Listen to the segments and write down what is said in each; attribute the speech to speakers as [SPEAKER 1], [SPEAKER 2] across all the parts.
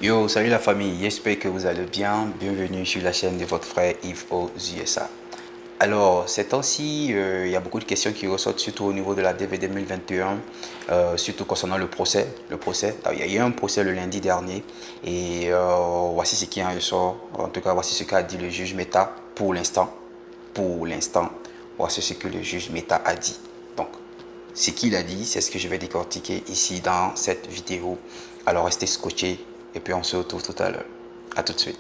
[SPEAKER 1] Yo, salut la famille, j'espère que vous allez bien. Bienvenue sur la chaîne de votre frère Yves aux USA. Alors, ces temps-ci, il y a beaucoup de questions qui ressortent, surtout au niveau de la DV 2021, surtout concernant le procès. Il y a eu un procès le lundi dernier et voici ce qui en ressort. En tout cas, voici ce qu'a dit le juge Meta pour l'instant. Pour l'instant, voici ce que le juge Meta a dit. Donc, ce qu'il a dit, c'est ce que je vais décortiquer ici dans cette vidéo. Alors, restez scotchés et puis on se retrouve tout à l'heure. A tout de suite.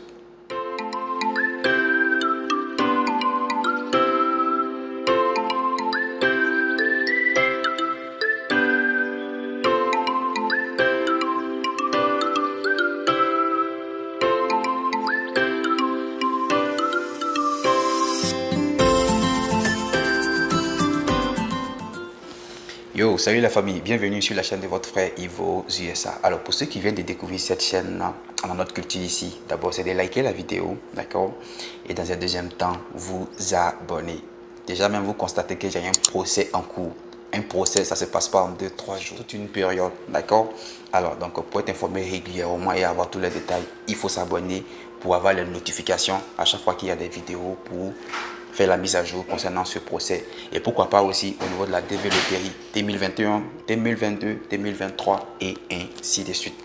[SPEAKER 1] Yo, salut la famille, bienvenue sur la chaîne de votre frère Ivo USA. Alors pour ceux qui viennent de découvrir cette chaîne dans notre culture ici, d'abord c'est de liker la vidéo, d'accord? Et dans un deuxième temps, vous abonner. Déjà même vous constatez que j'ai un procès en cours. Un procès, ça se passe pas en 2-3 jours, toute une période, d'accord? Alors donc pour être informé régulièrement et avoir tous les détails, il faut s'abonner pour avoir les notifications à chaque fois qu'il y a des vidéos pour faire la mise à jour concernant ce procès et pourquoi pas aussi au niveau de la DV Loterie 2021, 2022, 2023 et ainsi de suite.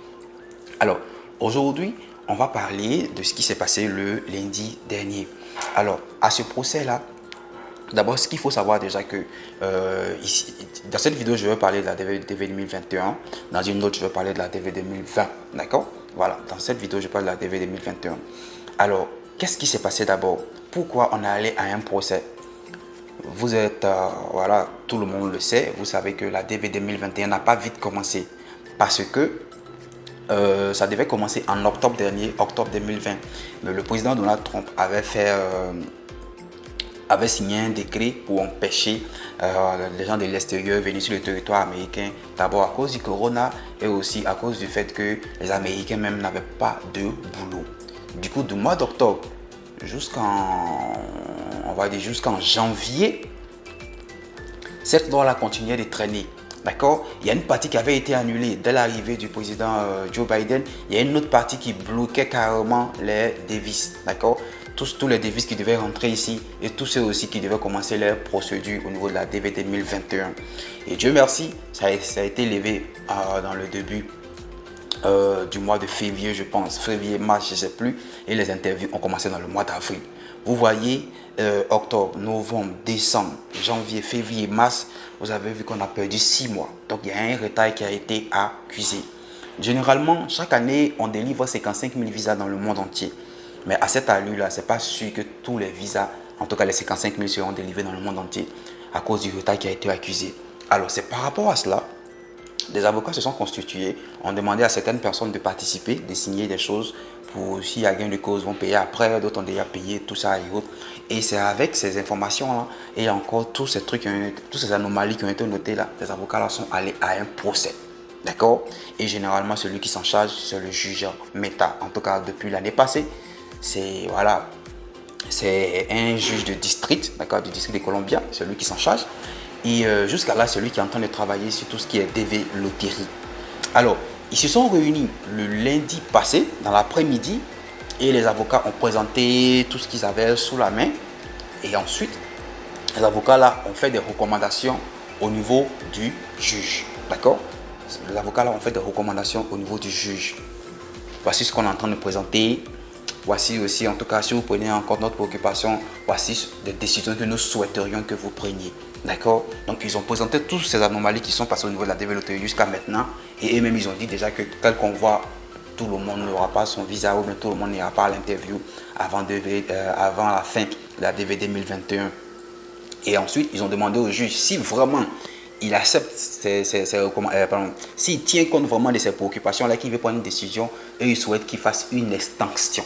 [SPEAKER 1] Alors aujourd'hui, on va parler de ce qui s'est passé le lundi dernier. Alors à ce procès-là, d'abord, ce qu'il faut savoir déjà que ici, dans cette vidéo, je vais parler de la DV 2021. Dans une autre, je vais parler de la DV 2020. D'accord? Voilà, dans cette vidéo, je parle de la DV 2021. Alors, qu'est-ce qui s'est passé d'abord? Pourquoi on est allé à un procès? Vous êtes, voilà, tout le monde le sait. Vous savez que la DV 2021 n'a pas vite commencé parce que ça devait commencer en octobre dernier, octobre 2020. Mais le président Donald Trump avait signé un décret pour empêcher les gens de l'extérieur venir sur le territoire américain, d'abord à cause du corona et aussi à cause du fait que les Américains même n'avaient pas de boulot. Du coup, du mois d'octobre jusqu'en, on va dire jusqu'en janvier, cette loi-là continuait de traîner. D'accord? Il y a une partie qui avait été annulée dès l'arrivée du président Joe Biden. Il y a une autre partie qui bloquait carrément les devises. D'accord? Tous les devises qui devaient rentrer ici et tous ceux aussi qui devaient commencer leur procédure au niveau de la DV 2021. Et Dieu merci, ça a été levé dans le début du mois de février, je pense. Février, mars, je ne sais plus. Et les interviews ont commencé dans le mois d'avril. Vous voyez, octobre, novembre, décembre, janvier, février, mars, vous avez vu qu'on a perdu 6 mois. Donc, il y a un retard qui a été accusé. Généralement, chaque année, on délivre 55 000 visas dans le monde entier. Mais à cette allure-là, ce n'est pas sûr que tous les visas, en tout cas les 55 000 seront délivrés dans le monde entier à cause du retard qui a été accusé. Alors, c'est par rapport à cela, des avocats se sont constitués, ont demandé à certaines personnes de participer, de signer des choses pour s'il y a gain de cause, vont payer après, d'autres ont déjà payé, tout ça et autres. Et c'est avec ces informations-là et encore tous ces trucs, toutes ces anomalies qui ont été notées là, les avocats-là sont allés à un procès. D'accord? Et généralement, celui qui s'en charge, c'est le juge Meta. En tout cas, depuis l'année passée, c'est voilà, c'est un juge de district, d'accord, du district de Columbia, c'est lui qui s'en charge. Et jusqu'à là, c'est lui qui est en train de travailler sur tout ce qui est DV Loterie. Alors, ils se sont réunis le lundi passé, dans l'après-midi, et les avocats ont présenté tout ce qu'ils avaient sous la main. Et ensuite, les avocats là ont fait des recommandations au niveau du juge. D'accord? Les avocats là ont fait des recommandations au niveau du juge. Voici ce qu'on est en train de présenter. Voici aussi, en tout cas, si vous prenez en compte notre préoccupation, voici des décisions que nous souhaiterions que vous preniez. D'accord? Donc, ils ont présenté toutes ces anomalies qui sont passées au niveau de la développerie jusqu'à maintenant. Et eux-mêmes, ils ont dit déjà que tel qu'on voit, tout le monde n'aura pas son visa ou bien tout le monde n'ira pas à l'interview avant la fin de la DV 2021. Et ensuite, ils ont demandé au juge si vraiment il accepte s'il tient compte vraiment de ces préoccupations-là, qu'il veut prendre une décision, et il souhaite qu'il fasse une extension.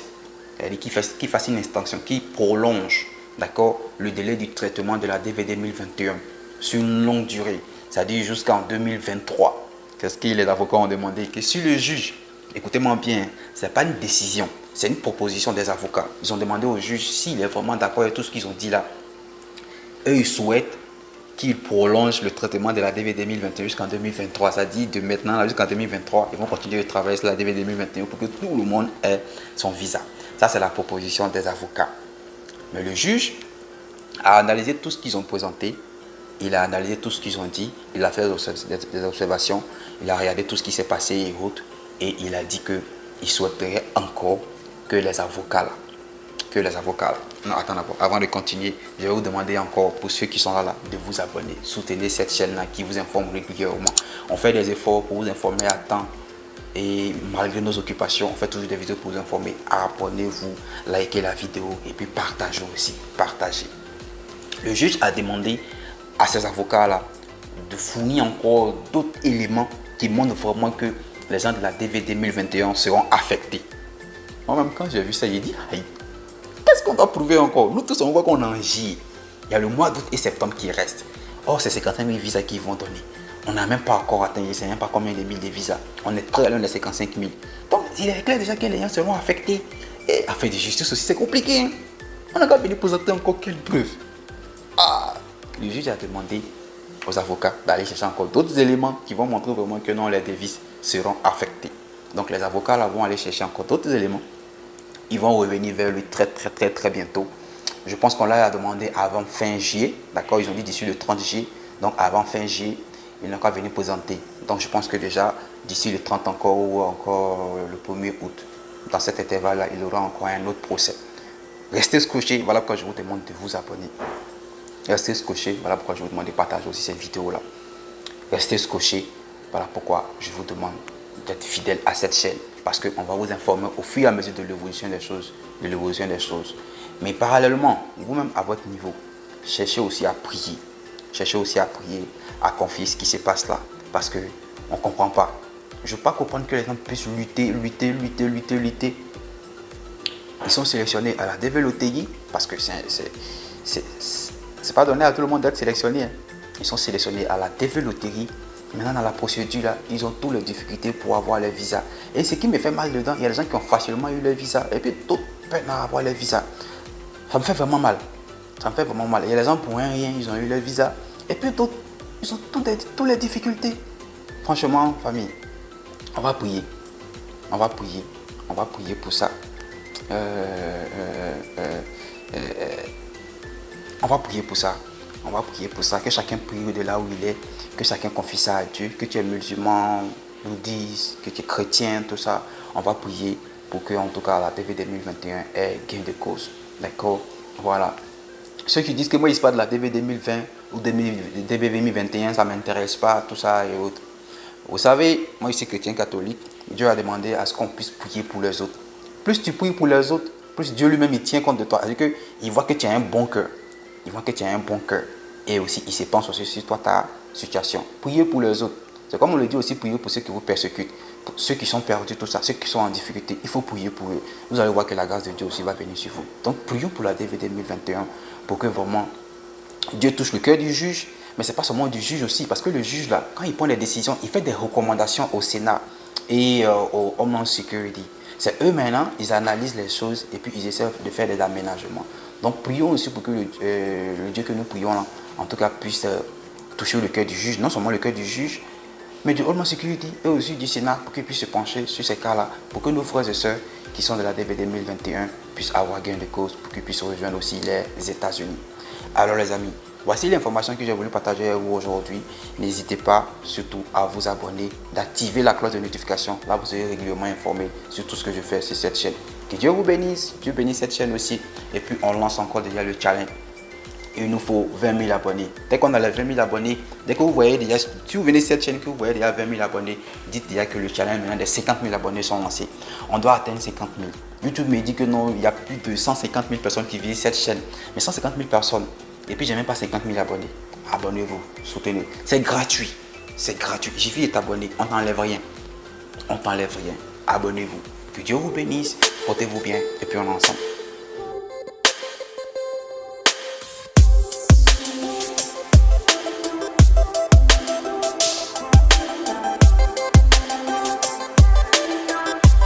[SPEAKER 1] C'est-à-dire qu'il fasse une extension, qui prolonge, d'accord, le délai du traitement de la DV 2021 sur une longue durée, c'est-à-dire jusqu'en 2023. Qu'est-ce que les avocats ont demandé? Que si le juge, écoutez-moi bien, ce n'est pas une décision, c'est une proposition des avocats. Ils ont demandé au juge s'il est vraiment d'accord avec tout ce qu'ils ont dit là. Eux, ils souhaitent qu'ils prolongent le traitement de la DV 2021 jusqu'en 2023. Ça dit de maintenant jusqu'en 2023, ils vont continuer de travailler sur la DV 2021 pour que tout le monde ait son visa. Ça, c'est la proposition des avocats. Mais le juge a analysé tout ce qu'ils ont présenté. Il a analysé tout ce qu'ils ont dit. Il a fait des observations. Il a regardé tout ce qui s'est passé et autres. Et il a dit qu'il souhaiterait encore que les avocats non, attends d'abord, avant de continuer, je vais vous demander encore, pour ceux qui sont là, de vous abonner. Soutenez cette chaîne-là qui vous informe régulièrement. On fait des efforts pour vous informer à temps. Et malgré nos occupations, on fait toujours des vidéos pour vous informer. Abonnez-vous, likez la vidéo et puis partagez aussi. Partagez. Le juge a demandé à ces avocats-là de fournir encore d'autres éléments qui montrent vraiment que les gens de la DV 2021 seront affectés. Moi-même, quand j'ai vu ça, j'ai dit, qu'est-ce qu'on doit prouver encore? Nous tous, on voit qu'on en gît. Il y a le mois d'août et septembre qui restent. Or, c'est 55 000 visas qu'ils vont donner. On n'a même pas encore atteint, je ne sais même pas combien de mille de visas. On est très loin des 55 000. Donc, il est clair déjà que les gens seront affectés. Et affaire de justice aussi, c'est compliqué. Hein? On n'a pas venu présenter encore quelle preuve. Le juge a demandé aux avocats d'aller chercher encore d'autres éléments qui vont montrer vraiment que non, les devises seront affectées. Donc les avocats là vont aller chercher encore d'autres éléments. Ils vont revenir vers lui très bientôt. Je pense qu'on l'a demandé avant fin juillet. D'accord, ils ont dit d'ici le 30 juillet. Donc avant fin juillet, il n'a qu'à venir présenter. Donc je pense que déjà d'ici le 30 encore ou encore le 1er août, dans cet intervalle-là, il aura encore un autre procès. Restez scotchés. Voilà pourquoi je vous demande de vous abonner. Restez scotchés, voilà pourquoi je vous demande de partager aussi cette vidéo-là. Restez scotchés, voilà pourquoi je vous demande d'être fidèle à cette chaîne. Parce qu'on va vous informer au fur et à mesure de l'évolution des choses. Mais parallèlement, vous-même à votre niveau, cherchez aussi à prier. Cherchez aussi à prier, à confier ce qui se passe là. Parce qu'on ne comprend pas. Je ne veux pas comprendre que les gens puissent lutter. Ils sont sélectionnés à la DV Loterie parce que c'est pas donné à tout le monde d'être sélectionné. Hein. Ils sont sélectionnés à la DV Loterie. Maintenant, dans la procédure, là, ils ont toutes les difficultés pour avoir les visas. Et ce qui me fait mal dedans, il y a des gens qui ont facilement eu les visas. Et puis, d'autres peinent à avoir les visas. Ça me fait vraiment mal. Ça me fait vraiment mal. Il y a des gens pour rien, ils ont eu les visas. Et puis, d'autres, ils ont toutes les difficultés. Franchement, famille, on va prier. On va prier. On va prier pour ça. On va prier pour ça. On va prier pour ça. Que chacun prie de là où il est. Que chacun confie ça à Dieu. Que tu es musulman, bouddhiste, que tu es chrétien, tout ça. On va prier pour que, en tout cas, la DV 2021 ait gain de cause. D'accord? Voilà. Ceux qui disent que moi, il ne pas de la DV 2020 ou DV 2021, ça ne m'intéresse pas, tout ça et autres. Vous savez, moi, je suis chrétien catholique. Dieu a demandé à ce qu'on puisse prier pour les autres. Plus tu pries pour les autres, plus Dieu lui-même il tient compte de toi. C'est-à-dire qu'il voit que tu as un bon cœur. Il voit que tu as un bon cœur. Et aussi, il se pense aussi sur toi, ta situation. Priez pour les autres. C'est comme on le dit aussi, priez pour ceux qui vous persécutent. Pour ceux qui sont perdus, tout ça, ceux qui sont en difficulté. Il faut prier pour eux. Vous allez voir que la grâce de Dieu aussi va venir sur vous. Donc, prions pour la DV 2021 pour que vraiment Dieu touche le cœur du juge. Mais ce n'est pas seulement du juge aussi. Parce que le juge, là, quand il prend des décisions, il fait des recommandations au Sénat et au Homeland Security. C'est eux maintenant, ils analysent les choses et puis ils essaient de faire des aménagements. Donc prions aussi pour que le Dieu que nous prions là, en tout cas puisse toucher le cœur du juge, non seulement le cœur du juge, mais du Homeland Security et aussi du Sénat pour qu'ils puissent se pencher sur ces cas-là, pour que nos frères et sœurs qui sont de la DV 2021 puissent avoir gain de cause, pour qu'ils puissent rejoindre aussi les États-Unis. Alors les amis, voici l'information que j'ai voulu partager avec vous aujourd'hui. N'hésitez pas surtout à vous abonner, d'activer la cloche de notification. Là, vous serez régulièrement informé sur tout ce que je fais sur cette chaîne. Que Dieu vous bénisse, Dieu bénisse cette chaîne aussi. Et puis, on lance encore déjà le challenge. Il nous faut 20 000 abonnés. Dès qu'on a les 20 000 abonnés, dès que vous voyez déjà, si vous venez sur cette chaîne, que vous voyez déjà 20 000 abonnés, dites déjà que le challenge maintenant des 50 000 abonnés sont lancés. On doit atteindre 50 000. YouTube me dit que non, il y a plus de 150 000 personnes qui visitent cette chaîne. Mais 150 000 personnes. Et puis, j'ai même pas 50 000 abonnés. Abonnez-vous, soutenez. C'est gratuit. C'est gratuit. Il suffit de t'abonner. On t'enlève rien. On t'enlève rien. Abonnez-vous. Que Dieu vous bénisse. Portez-vous bien. Et puis, on est ensemble.